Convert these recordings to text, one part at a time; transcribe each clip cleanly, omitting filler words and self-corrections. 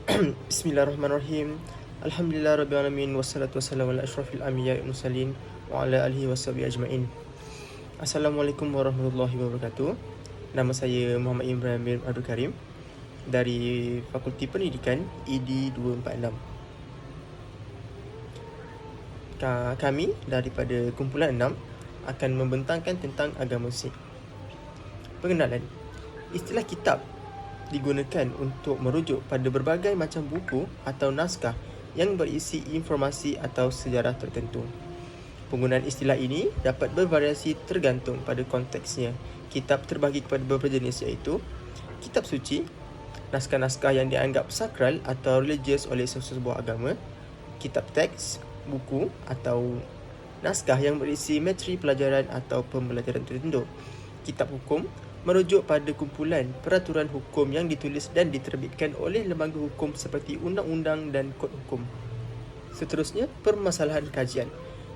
Bismillahirrahmanirrahim. Alhamdulillah rabbil alamin wassalatu wassalamu ala asyrafil anbiya'i wal mursalin wa ala alihi washabihi ajmain. Assalamualaikum warahmatullahi wabarakatuh. Nama saya Muhammad Imran bin Abdul Karim dari Fakulti Pendidikan ED 246. Kami daripada kumpulan 6 akan membentangkan tentang agama Sikh. Pengenalan. Istilah kitab digunakan untuk merujuk pada berbagai macam buku atau naskah yang berisi informasi atau sejarah tertentu. Penggunaan istilah ini dapat bervariasi tergantung pada konteksnya. Kitab terbahagi kepada beberapa jenis iaitu kitab suci, naskah-naskah yang dianggap sakral atau religius oleh sesebuah agama, kitab teks, buku atau naskah yang berisi materi pelajaran atau pembelajaran tertentu, kitab hukum, merujuk pada kumpulan peraturan hukum yang ditulis dan diterbitkan oleh lembaga hukum seperti undang-undang dan kod hukum. Seterusnya, permasalahan kajian.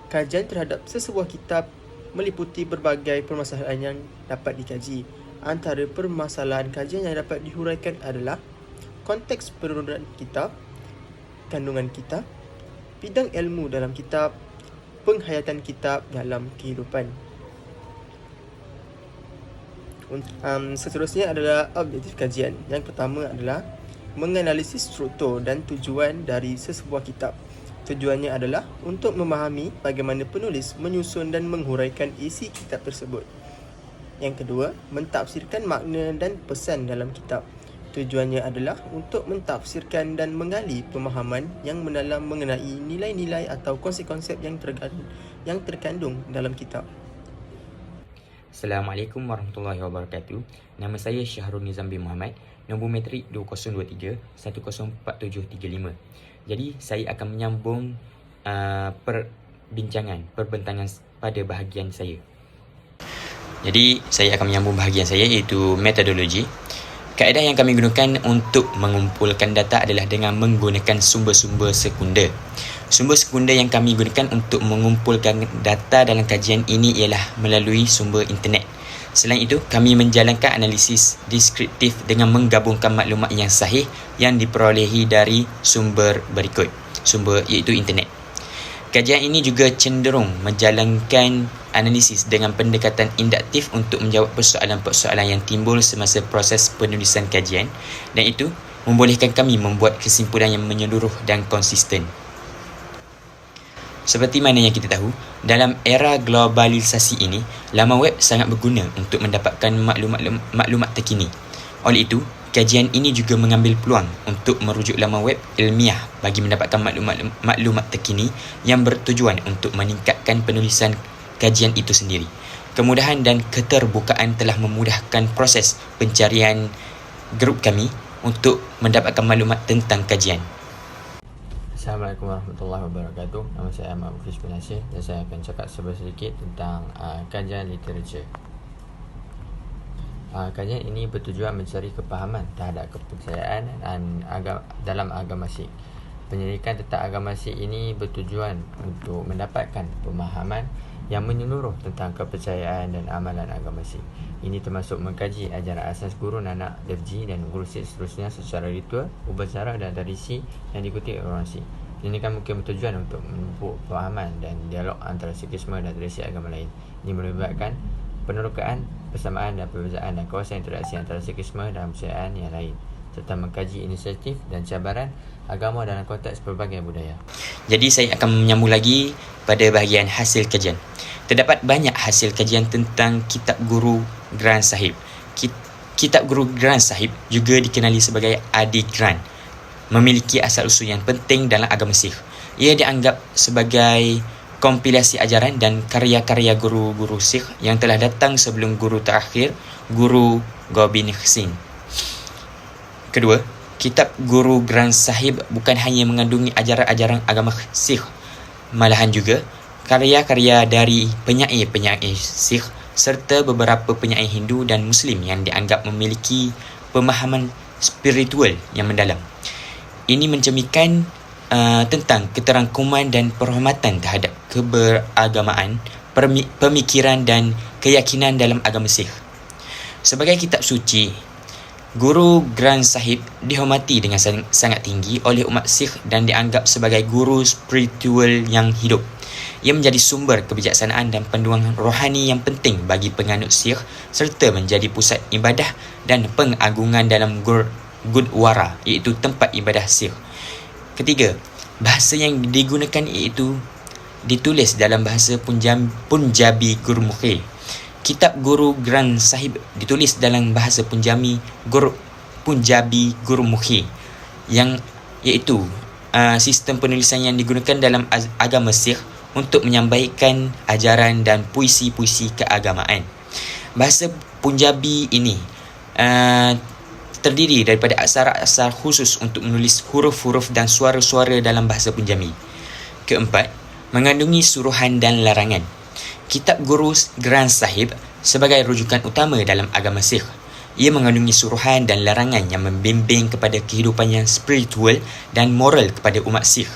Kajian terhadap sesebuah kitab meliputi berbagai permasalahan yang dapat dikaji. Antara permasalahan kajian yang dapat dihuraikan adalah konteks penurunan kitab, kandungan kitab, bidang ilmu dalam kitab, penghayatan kitab dalam kehidupan. Seterusnya adalah objektif kajian. Yang pertama adalah menganalisis struktur dan tujuan dari sesebuah kitab. Tujuannya adalah untuk memahami bagaimana penulis menyusun dan menghuraikan isi kitab tersebut. Yang kedua, mentafsirkan makna dan pesan dalam kitab. Tujuannya adalah untuk mentafsirkan dan menggali pemahaman yang mendalam mengenai nilai-nilai atau konsep-konsep yang terkandung dalam kitab. Assalamualaikum warahmatullahi wabarakatuh. Nama saya Syahrul Nizam bin Muhammad, nombor metrik 2023 104735. Jadi saya akan menyambung perbentangan pada bahagian saya. Jadi saya akan menyambung bahagian saya iaitu metodologi. Kaedah yang kami gunakan untuk mengumpulkan data adalah dengan menggunakan sumber-sumber sekunder. Sumber sekunder yang kami gunakan untuk mengumpulkan data dalam kajian ini ialah melalui sumber internet. Selain itu, kami menjalankan analisis deskriptif dengan menggabungkan maklumat yang sahih yang diperolehi dari sumber berikut, sumber iaitu internet. Kajian ini juga cenderung menjalankan analisis dengan pendekatan induktif untuk menjawab persoalan-persoalan yang timbul semasa proses penulisan kajian, dan itu membolehkan kami membuat kesimpulan yang menyeluruh dan konsisten. Seperti mana yang kita tahu, dalam era globalisasi ini, laman web sangat berguna untuk mendapatkan maklumat terkini. Oleh itu, kajian ini juga mengambil peluang untuk merujuk laman web ilmiah bagi mendapatkan maklumat terkini yang bertujuan untuk meningkatkan penulisan kajian itu sendiri. Kemudahan dan keterbukaan telah memudahkan proses pencarian grup kami untuk mendapatkan maklumat tentang kajian. Assalamualaikum warahmatullahi wabarakatuh. Nama saya Ahmad Mufiz bin Nasir dan saya akan cakap sedikit tentang kajian literatur. Kajian ini bertujuan mencari kepahaman terhadap kepercayaan dalam agama Sikh. Penyelidikan tentang agama Sikh ini bertujuan untuk mendapatkan pemahaman yang menyeluruh tentang kepercayaan dan amalan agama Sikh. Ini termasuk mengkaji ajaran asas guru Nanak Dev Ji dan guru Sikh seterusnya secara ritual, upacara dan tradisi yang diikuti orang Sikh. Ini kan mungkin bertujuan untuk memupuk pemahaman dan dialog antara Sikhisme dan tradisi agama lain. Ini melibatkan penerokaan, persamaan dan perbezaan dan kawasan interaksi antara Sikhisme dan kepercayaan yang lain, serta mengkaji inisiatif dan cabaran agama dalam konteks pelbagai budaya. Jadi saya akan menyambung lagi pada bahagian hasil kajian. Terdapat banyak hasil kajian tentang kitab Guru Granth Sahib. Kitab Guru Granth Sahib juga dikenali sebagai Adi Granth, memiliki asal-usul yang penting dalam agama Sikh. Ia dianggap sebagai kompilasi ajaran dan karya-karya guru-guru Sikh yang telah datang sebelum guru terakhir, Guru Gobind Singh. Kedua, kitab Guru Granth Sahib bukan hanya mengandungi ajaran-ajaran agama Sikh, malahan juga karya-karya dari penyair-penyair Sikh serta beberapa penyair Hindu dan Muslim yang dianggap memiliki pemahaman spiritual yang mendalam. Ini mencerminkan tentang keterangkuman dan penghormatan terhadap keberagamaan, pemikiran dan keyakinan dalam agama Sikh. Sebagai kitab suci, Guru Granth Sahib dihormati dengan sangat tinggi oleh umat Sikh dan dianggap sebagai guru spiritual yang hidup. Ia menjadi sumber kebijaksanaan dan panduan rohani yang penting bagi penganut Sikh serta menjadi pusat ibadah dan pengagungan dalam Gurdwara, iaitu tempat ibadah Sikh. Ketiga, bahasa yang digunakan iaitu ditulis dalam bahasa Punjabi Gurmukhi. Kitab Guru Granth Sahib ditulis dalam bahasa Punjabi Gurmukhi yang iaitu sistem penulisan yang digunakan dalam agama Sikh untuk menyampaikan ajaran dan puisi-puisi keagamaan. Bahasa Punjabi ini terdiri daripada aksara-aksara khusus untuk menulis huruf-huruf dan suara-suara dalam bahasa Punjabi. Keempat, mengandungi suruhan dan larangan. Kitab Guru Granth Sahib sebagai rujukan utama dalam agama Sikh. Ia mengandungi suruhan dan larangan yang membimbing kepada kehidupan yang spiritual dan moral kepada umat Sikh.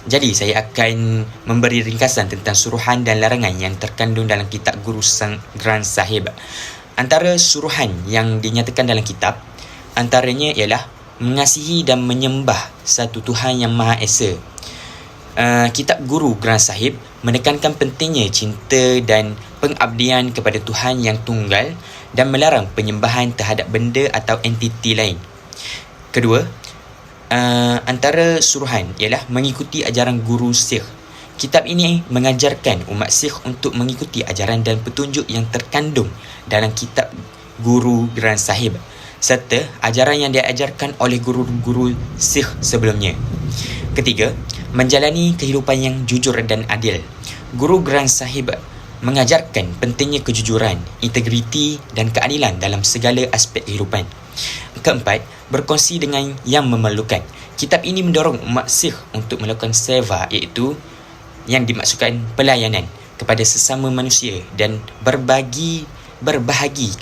Jadi saya akan memberi ringkasan tentang suruhan dan larangan yang terkandung dalam kitab Guru Granth Sahib. Antara suruhan yang dinyatakan dalam kitab antaranya ialah mengasihi dan menyembah satu Tuhan yang Maha Esa. Kitab Guru Granth Sahib menekankan pentingnya cinta dan pengabdian kepada Tuhan yang tunggal dan melarang penyembahan terhadap benda atau entiti lain. Kedua, antara suruhan ialah mengikuti ajaran guru Sikh. Kitab ini mengajarkan umat Sikh untuk mengikuti ajaran dan petunjuk yang terkandung dalam kitab Guru Granth Sahib serta ajaran yang diajarkan oleh guru-guru Sikh sebelumnya. Ketiga, menjalani kehidupan yang jujur dan adil. Guru Granth Sahib mengajarkan pentingnya kejujuran, integriti dan keadilan dalam segala aspek kehidupan. Keempat, berkongsi dengan yang memerlukan. Kitab ini mendorong umat Sikh untuk melakukan seva, iaitu yang dimaksudkan pelayanan kepada sesama manusia dan berbahagi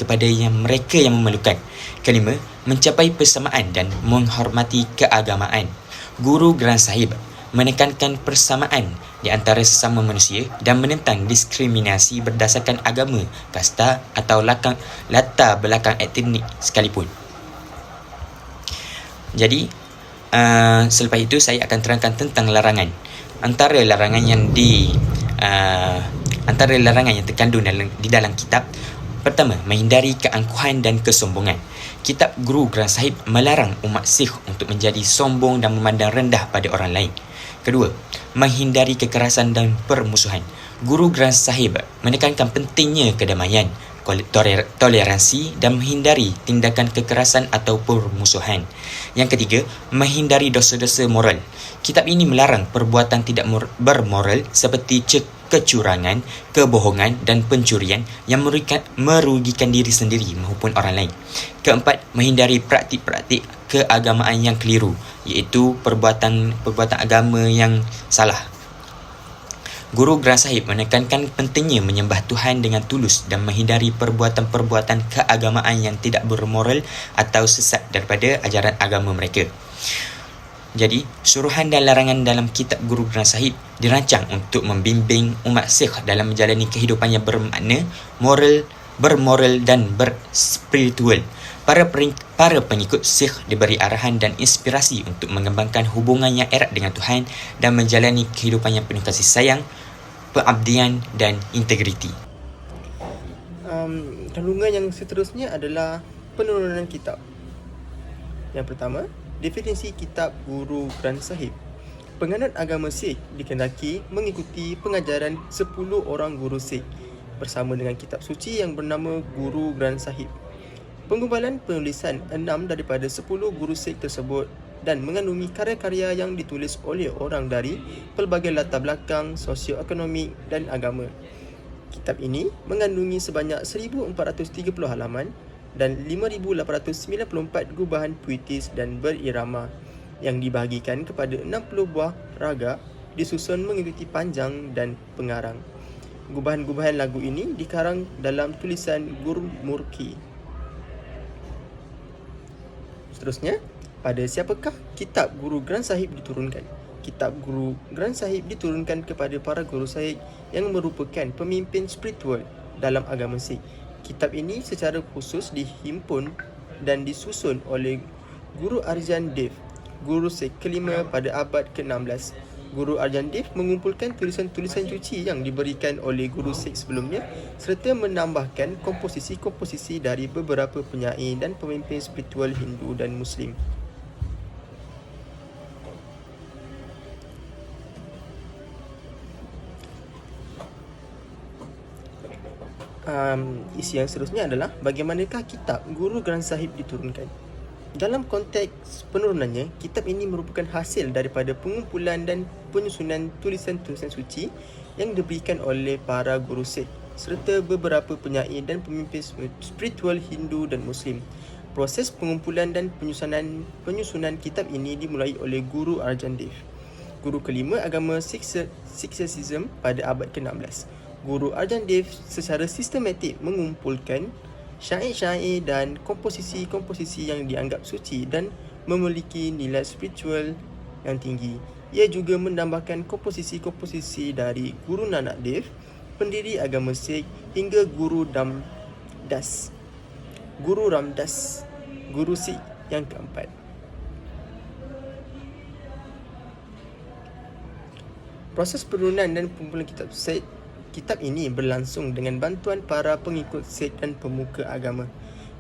kepada mereka yang memerlukan. Kelima, mencapai persamaan dan menghormati keagamaan. Guru Granth Sahib menekankan persamaan di antara sesama manusia dan menentang diskriminasi berdasarkan agama, kasta atau latar belakang etnik sekalipun. Jadi, selepas itu saya akan terangkan tentang larangan. Antara larangan yang terkandung di dalam kitab. Pertama, menghindari keangkuhan dan kesombongan. Kitab Guru Granth Sahib melarang umat Sikh untuk menjadi sombong dan memandang rendah pada orang lain. Kedua, menghindari kekerasan dan permusuhan. Guru Granth Sahib menekankan pentingnya kedamaian, toleransi dan menghindari tindakan kekerasan atau permusuhan. Yang ketiga, menghindari dosa-dosa moral. Kitab ini melarang perbuatan tidak bermoral seperti kecurangan, kebohongan dan pencurian yang merugikan diri sendiri maupun orang lain. Keempat, menghindari praktik-praktik keagamaan yang keliru, iaitu perbuatan agama yang salah. Guru Granth Sahib menekankan pentingnya menyembah Tuhan dengan tulus dan menghindari perbuatan-perbuatan keagamaan yang tidak bermoral atau sesat daripada ajaran agama mereka. Jadi, suruhan dan larangan dalam kitab Guru Granth Sahib dirancang untuk membimbing umat Sikh dalam menjalani kehidupan yang bermakna, bermoral dan berspiritual. Para pengikut Sikh diberi arahan dan inspirasi untuk mengembangkan hubungan yang erat dengan Tuhan dan menjalani kehidupan yang penuh kasih sayang, pengabdian dan integriti. Kandungan yang seterusnya adalah penurunan kitab. Yang pertama, definisi kitab Guru Granth Sahib. Penganut agama Sikh dikehendaki mengikuti pengajaran 10 orang guru Sikh bersama dengan kitab suci yang bernama Guru Granth Sahib. Pengumpulan penulisan 6 daripada 10 guru Sikh tersebut dan mengandungi karya-karya yang ditulis oleh orang dari pelbagai latar belakang sosioekonomik dan agama. Kitab ini mengandungi sebanyak 1430 halaman dan 5894 gubahan puitis dan berirama yang dibahagikan kepada 60 buah raga disusun mengikuti panjang dan pengarang. Gubahan-gubahan lagu ini dikarang dalam tulisan Gurmukhi. Seterusnya, pada siapakah kitab Guru Granth Sahib diturunkan? Kitab Guru Granth Sahib diturunkan kepada para guru Sahib yang merupakan pemimpin spiritual dalam agama Sikh. Kitab ini secara khusus dihimpun dan disusun oleh Guru Arjan Dev, Guru Sikh kelima pada abad ke-16. Guru Arjan Dev mengumpulkan tulisan-tulisan suci yang diberikan oleh Guru Sikh sebelumnya serta menambahkan komposisi-komposisi dari beberapa penyair dan pemimpin spiritual Hindu dan Muslim. Isi yang seterusnya adalah bagaimanakah kitab Guru Granth Sahib diturunkan. Dalam konteks penurunannya, kitab ini merupakan hasil daripada pengumpulan dan penyusunan tulisan-tulisan suci yang diberikan oleh para guru Sikh serta beberapa penyair dan pemimpin spiritual Hindu dan Muslim. Proses pengumpulan dan penyusunan kitab ini dimulai oleh Guru Arjan Dev, guru kelima agama Sikhism pada abad ke-16. Guru Arjan Dev secara sistematik mengumpulkan syair-syair dan komposisi-komposisi yang dianggap suci dan memiliki nilai spiritual yang tinggi. Ia juga menambahkan komposisi-komposisi dari Guru Nanak Dev, pendiri agama Sikh, hingga Guru Ramdas, Guru Sikh yang keempat. Proses penurunan dan pengumpulan kitab ini berlangsung dengan bantuan para pengikut Sikh dan pemuka agama.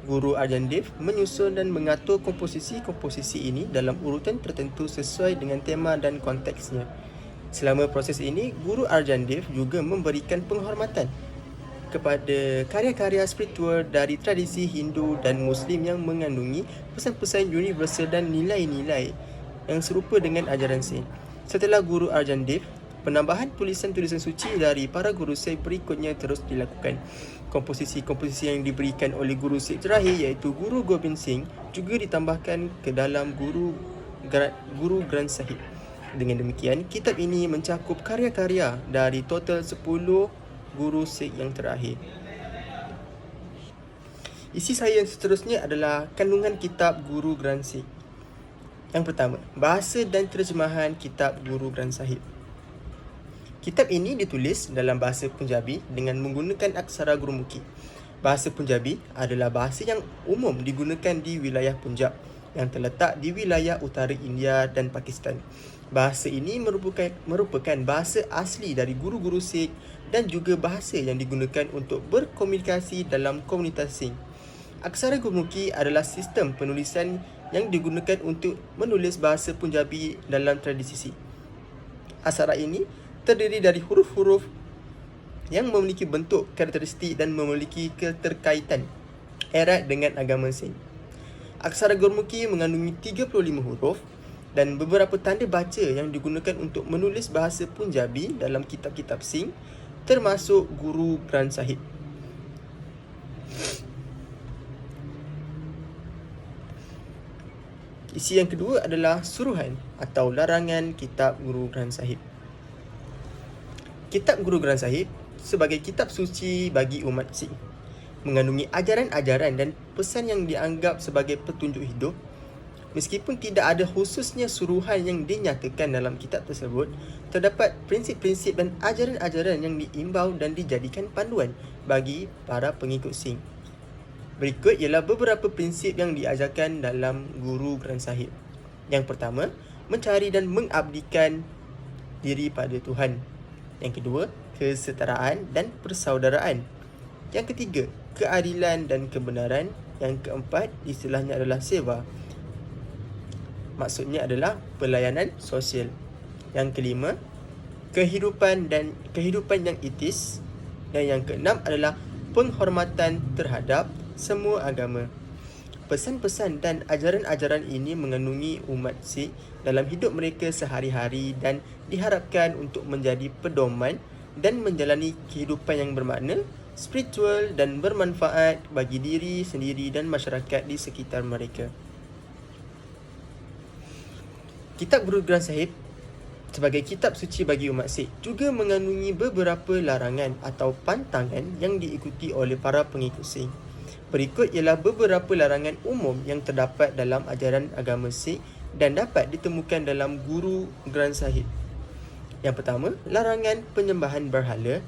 Guru Arjan Dev menyusun dan mengatur komposisi-komposisi ini dalam urutan tertentu sesuai dengan tema dan konteksnya. Selama proses ini, Guru Arjan Dev juga memberikan penghormatan kepada karya-karya spiritual dari tradisi Hindu dan Muslim yang mengandungi pesan-pesan universal dan nilai-nilai yang serupa dengan ajaran Sikh. Setelah Guru Arjan Dev, penambahan tulisan-tulisan suci dari para guru Sikh berikutnya terus dilakukan. Komposisi-komposisi yang diberikan oleh guru Sikh terakhir iaitu Guru Gobind Singh juga ditambahkan ke dalam Guru Granth Sahib. Dengan demikian, kitab ini mencakup karya-karya dari total 10 guru Sikh yang terakhir. Isi saya yang seterusnya adalah kandungan kitab Guru Granth Sahib. Yang pertama, bahasa dan terjemahan kitab Guru Granth Sahib. Kitab ini ditulis dalam bahasa Punjabi dengan menggunakan aksara Gurmukhi. Bahasa Punjabi adalah bahasa yang umum digunakan di wilayah Punjab yang terletak di wilayah utara India dan Pakistan. Bahasa ini merupakan bahasa asli dari guru-guru Sikh dan juga bahasa yang digunakan untuk berkomunikasi dalam komunitas Sikh. Aksara Gurmukhi adalah sistem penulisan yang digunakan untuk menulis bahasa Punjabi dalam tradisi Sikh. Aksara ini terdiri dari huruf-huruf yang memiliki bentuk karakteristik dan memiliki keterkaitan erat dengan agama Sikh. Aksara Gurmukhi mengandungi 35 huruf dan beberapa tanda baca yang digunakan untuk menulis bahasa Punjabi dalam kitab-kitab Sikh, termasuk Guru Granth Sahib. Isi yang kedua adalah suruhan atau larangan kitab Guru Granth Sahib. Kitab Guru Granth Sahib sebagai kitab suci bagi umat Sikh mengandungi ajaran-ajaran dan pesan yang dianggap sebagai petunjuk hidup. Meskipun tidak ada khususnya suruhan yang dinyatakan dalam kitab tersebut, terdapat prinsip-prinsip dan ajaran-ajaran yang diimbau dan dijadikan panduan bagi para pengikut Sikh. Berikut ialah beberapa prinsip yang diajarkan dalam Guru Granth Sahib. Yang pertama, mencari dan mengabdikan diri pada Tuhan. Yang kedua, kesetaraan dan persaudaraan. Yang ketiga, keadilan dan kebenaran. Yang keempat, istilahnya adalah seva. Maksudnya adalah pelayanan sosial. Yang kelima, kehidupan yang etis. Dan yang keenam adalah penghormatan terhadap semua agama. Pesan-pesan dan ajaran-ajaran ini mengandungi umat Sikh dalam hidup mereka sehari-hari dan diharapkan untuk menjadi pedoman dan menjalani kehidupan yang bermakna, spiritual dan bermanfaat bagi diri sendiri dan masyarakat di sekitar mereka. Kitab Guru Granth Sahib sebagai kitab suci bagi umat Sikh juga mengandungi beberapa larangan atau pantangan yang diikuti oleh para pengikut Sikh. Berikut ialah beberapa larangan umum yang terdapat dalam ajaran agama Sikh dan dapat ditemukan dalam Guru Granth Sahib. Yang pertama, larangan penyembahan berhala.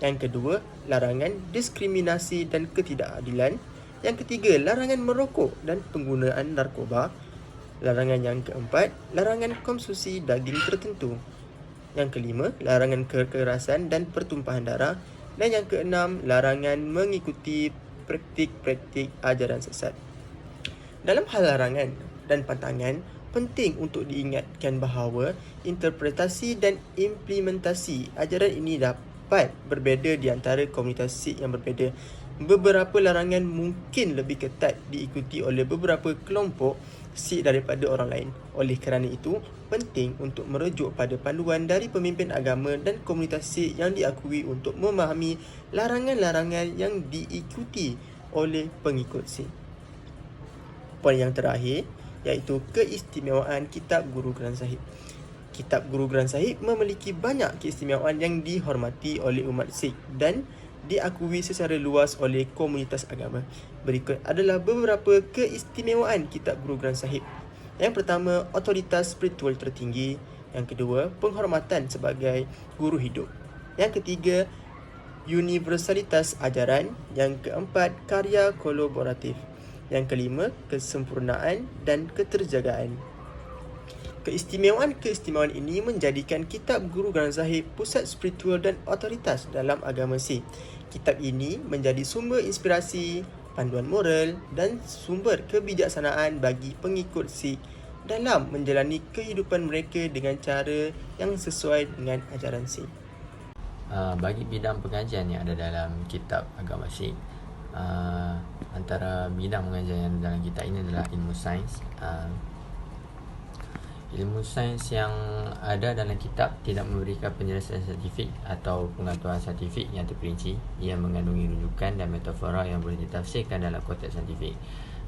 Yang kedua, larangan diskriminasi dan ketidakadilan. Yang ketiga, larangan merokok dan penggunaan narkoba. Larangan yang keempat, larangan konsumsi daging tertentu. Yang kelima, larangan kekerasan dan pertumpahan darah. Dan yang keenam, larangan mengikuti praktik-praktik ajaran sesat. Dalam hal larangan dan pantangan, penting untuk diingatkan bahawa interpretasi dan implementasi ajaran ini dapat berbeza di antara komunitas Sikh yang berbeza. Beberapa larangan mungkin lebih ketat diikuti oleh beberapa kelompok Sikh daripada orang lain. Oleh kerana itu, penting untuk merujuk pada panduan dari pemimpin agama dan komunitas Sikh yang diakui untuk memahami larangan-larangan yang diikuti oleh pengikut Sikh. Poin yang terakhir iaitu keistimewaan Kitab Guru Granth Sahib. Kitab Guru Granth Sahib memiliki banyak keistimewaan yang dihormati oleh umat Sikh dan diakui secara luas oleh komunitas agama. Berikut adalah beberapa keistimewaan Kitab Guru Granth Sahib. Yang pertama, otoritas spiritual tertinggi. Yang kedua, penghormatan sebagai guru hidup. Yang ketiga, universalitas ajaran. Yang keempat, karya kolaboratif. Yang kelima, kesempurnaan dan keterjagaan. Keistimewaan-keistimewaan ini menjadikan Kitab Guru Granth Sahib pusat spiritual dan otoritas dalam agama Sikh. Kitab ini menjadi sumber inspirasi, panduan moral dan sumber kebijaksanaan bagi pengikut Sikh dalam menjalani kehidupan mereka dengan cara yang sesuai dengan ajaran Sikh. Bagi bidang pengajian yang ada dalam kitab agama Sikh, antara bidang pengajian yang dalam kitab ini adalah ilmu sains. Ilmu sains yang ada dalam kitab tidak memberikan penjelasan saintifik atau pengetahuan saintifik yang terperinci. Ia mengandungi rujukan dan metafora yang boleh ditafsirkan dalam konteks saintifik.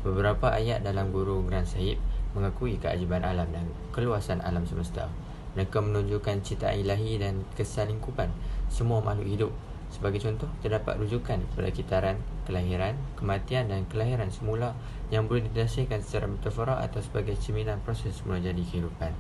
Beberapa ayat dalam Guru Granth Sahib mengakui keajaiban alam dan keluasan alam semesta. Mereka menunjukkan ciptaan ilahi dan kesalingkupan semua makhluk hidup. Sebagai contoh, terdapat rujukan kepada kitaran, kelahiran, kematian dan kelahiran semula yang boleh didasarkan secara metafora atau sebagai cerminan proses semula jadi kehidupan.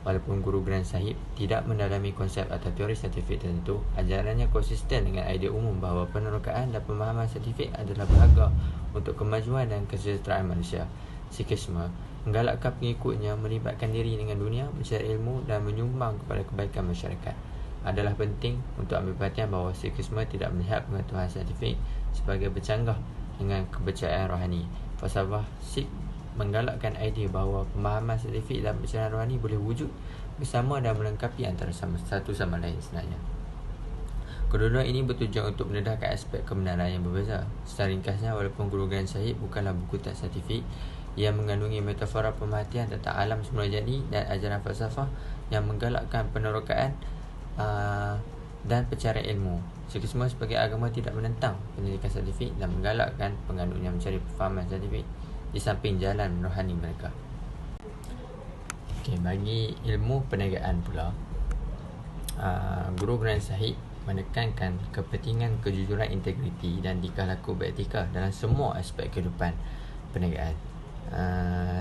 Walaupun Guru Granth Sahib tidak mendalami konsep atau teori saintifik tertentu, ajarannya konsisten dengan idea umum bahawa penerokaan dan pemahaman saintifik adalah berharga untuk kemajuan dan kesejahteraan manusia. Sikhisme menggalakkan pengikutnya melibatkan diri dengan dunia, mencari ilmu dan menyumbang kepada kebaikan masyarakat. Adalah penting untuk ambil perhatian bahawa Sikhisme tidak melihat pengetahuan saintifik sebagai bercanggah dengan kepercayaan rohani. Falsafah Sikh menggalakkan idea bahawa pemahaman saintifik dan pencerahan rohani boleh wujud bersama dan melengkapi antara satu sama lain sebenarnya. Kedua-dua ini bertujuan untuk mendedahkan aspek kebenaran yang berbeza. Secara ringkasnya, walaupun Guru Granth Sahib bukanlah buku teks saintifik, ia mengandungi metafora pemerhatian tentang alam semula jadi dan ajaran falsafah yang menggalakkan penerokaan dan pencarian ilmu. Sikhisme sebagai agama tidak menentang penyelidikan saintifik dan menggalakkan penganutnya mencari pemahaman saintifik di samping jalan rohani mereka. Bagi ilmu perniagaan pula, Guru Granth Sahib menekankan kepentingan kejujuran, integriti dan tingkah laku beretika dalam semua aspek kehidupan perniagaan.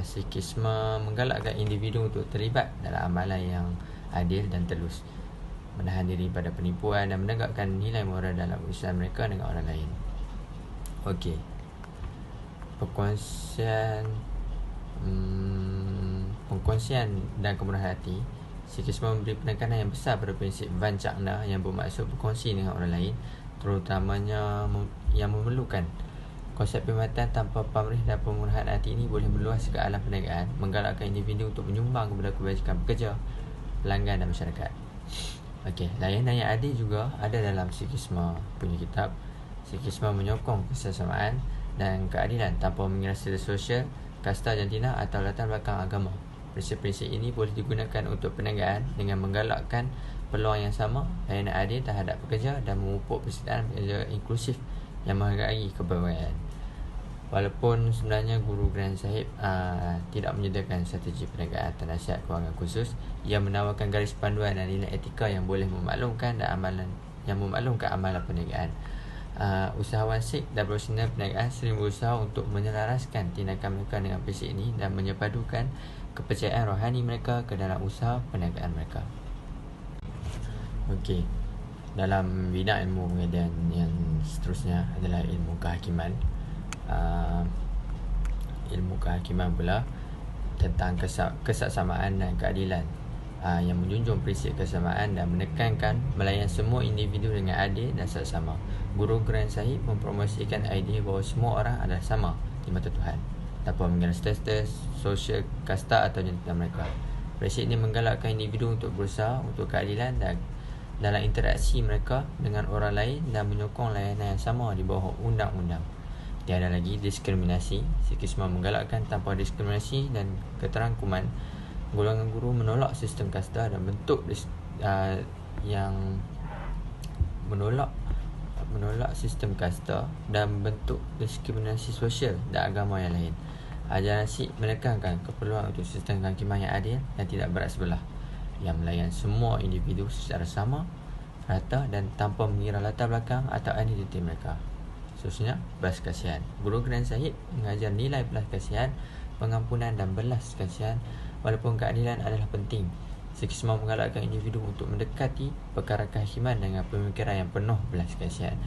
Sikhisme menggalakkan individu untuk terlibat dalam amalan yang adil dan telus, menahan diri pada penipuan dan menegakkan nilai moral dalam urusan mereka dengan orang lain. Pengkongsian dan kemurahan hati. Sikhisme memberi penekanan yang besar pada prinsip Vanchakna yang bermaksud berkongsi dengan orang lain, terutamanya yang memerlukan. Konsep perkhidmatan tanpa pamrih dan pemurahan hati ini boleh meluas ke alam perniagaan, menggalakkan individu untuk menyumbang kepada kebajikan pekerja, pelanggan dan masyarakat. Layanan yang adil juga ada dalam Sikhisme punya kitab. Sikhisme menyokong kesesamaan dan keadilan tanpa mengira sila sosial, kasta jantina atau latar belakang agama. Prinsip-prinsip ini boleh digunakan untuk perniagaan dengan menggalakkan peluang yang sama, layanan adil terhadap pekerja dan memupuk persediaan pekerja inklusif yang menghargai kebebasan. Walaupun sebenarnya Guru Granth Sahib tidak menyediakan strategi perniagaan atau nasihat kewangan khusus, ia menawarkan garis panduan dan nilai etika yang boleh memaklumkan amalan perniagaan. Usahawan Sikh dan profesional perniagaan sering berusaha untuk menyelaraskan tindakan mereka dengan prinsip ini dan menyepadukan kepercayaan rohani mereka ke dalam usaha perniagaan mereka. dalam bidang ilmu pengadilan yang seterusnya adalah ilmu kehakiman. Ilmu kehakiman pula tentang kesaksamaan dan keadilan, yang menjunjung prinsip kesamaan dan menekankan melayan semua individu dengan adil dan saksama. Guru Grand Sahib mempromosikan idea bahawa semua orang adalah sama di mata Tuhan tanpa mengenal status, sosial, kasta atau jabatan mereka. Prinsip ini menggalakkan individu untuk berusaha untuk keadilan dan dalam interaksi mereka dengan orang lain dan menyokong layanan yang sama di bawah undang-undang. Tiada lagi diskriminasi. Sikhisme menggalakkan tanpa diskriminasi dan keterangkuman. Golongan guru menolak sistem kasta dan bentuk yang menolak sistem kasta dan bentuk diskriminasi sosial dan agama yang lain. Ajaran Sikh menekankan keperluan untuk sistem kehakiman yang adil dan tidak berat sebelah, yang melayan semua individu secara sama, rata dan tanpa mengira latar belakang atau identiti mereka. Seterusnya, belas kasihan. Guru Grand Sahib mengajar nilai belas kasihan, pengampunan dan belas kasihan. Walaupun keadilan adalah penting, Sikhisme menggalakkan individu untuk mendekati perkara kehakiman dengan pemikiran yang penuh belas kasihan.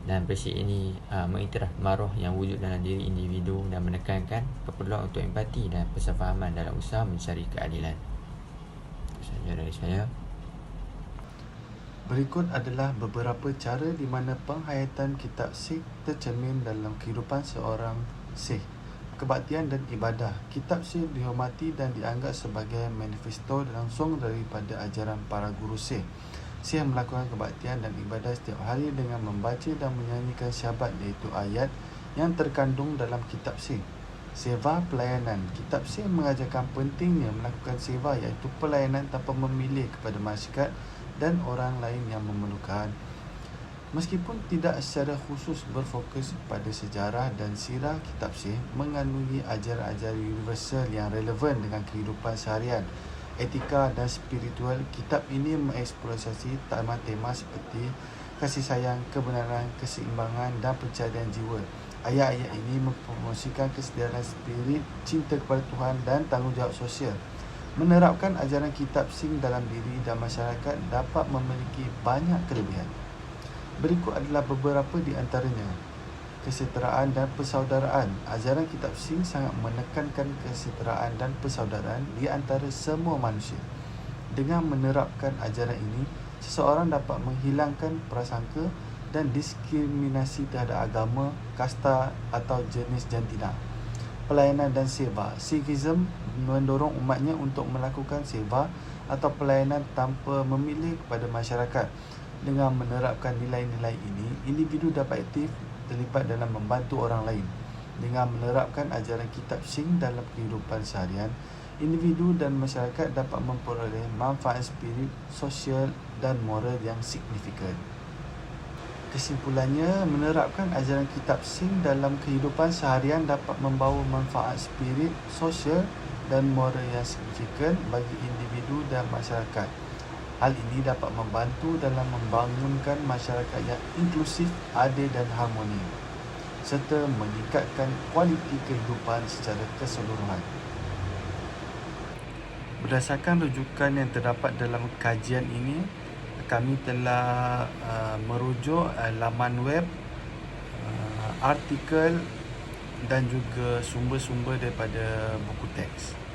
Dan prinsip ini mengiktiraf maruah yang wujud dalam diri individu dan menekankan keperluan untuk empati dan persefahaman dalam usaha mencari keadilan. Itu sahaja dari saya. Berikut adalah beberapa cara di mana penghayatan kitab Sikh tercermin dalam kehidupan seorang Sikh. Kebaktian dan ibadah. Kitab Sikh dihormati dan dianggap sebagai manifesto langsung daripada ajaran para guru Sikh. Sikh melakukan kebaktian dan ibadah setiap hari dengan membaca dan menyanyikan syahadat, iaitu ayat yang terkandung dalam kitab Sikh. Seva pelayanan. Kitab Sikh mengajarkan pentingnya melakukan seva, iaitu pelayanan tanpa memilih kepada masyarakat dan orang lain yang memerlukan. Meskipun tidak secara khusus berfokus pada sejarah dan sirah, kitab Sikh mengandungi ajaran-ajaran universal yang relevan dengan kehidupan seharian, etika dan spiritual. Kitab ini mengeksplorasi tema-tema seperti kasih sayang, kebenaran, keseimbangan dan pencarian jiwa. Ayat-ayat ini mempromosikan kesedaran spirit, cinta kepada Tuhan dan tanggungjawab sosial. Menerapkan ajaran kitab Sikh dalam diri dan masyarakat dapat memiliki banyak kelebihan. Berikut adalah beberapa di antaranya. Kesetaraan dan persaudaraan. Ajaran kitab Sikh sangat menekankan kesetaraan dan persaudaraan di antara semua manusia. Dengan menerapkan ajaran ini, seseorang dapat menghilangkan prasangka dan diskriminasi terhadap agama, kasta atau jenis jantina. Pelayanan dan seva. Sikhism mendorong umatnya untuk melakukan seva atau pelayanan tanpa memilih kepada masyarakat. Dengan menerapkan nilai-nilai ini, individu dapat aktif terlibat dalam membantu orang lain. Dengan menerapkan ajaran kitab Sikh dalam kehidupan seharian, individu dan masyarakat dapat memperoleh manfaat spirit, sosial dan moral yang signifikan. Kesimpulannya, menerapkan ajaran kitab Sikh dalam kehidupan seharian dapat membawa manfaat spirit, sosial dan moral yang signifikan bagi individu dan masyarakat. Hal ini dapat membantu dalam membangunkan masyarakat yang inklusif, adil dan harmoni, serta meningkatkan kualiti kehidupan secara keseluruhan. Berdasarkan rujukan yang terdapat dalam kajian ini, kami telah merujuk laman web, artikel dan juga sumber-sumber daripada buku teks.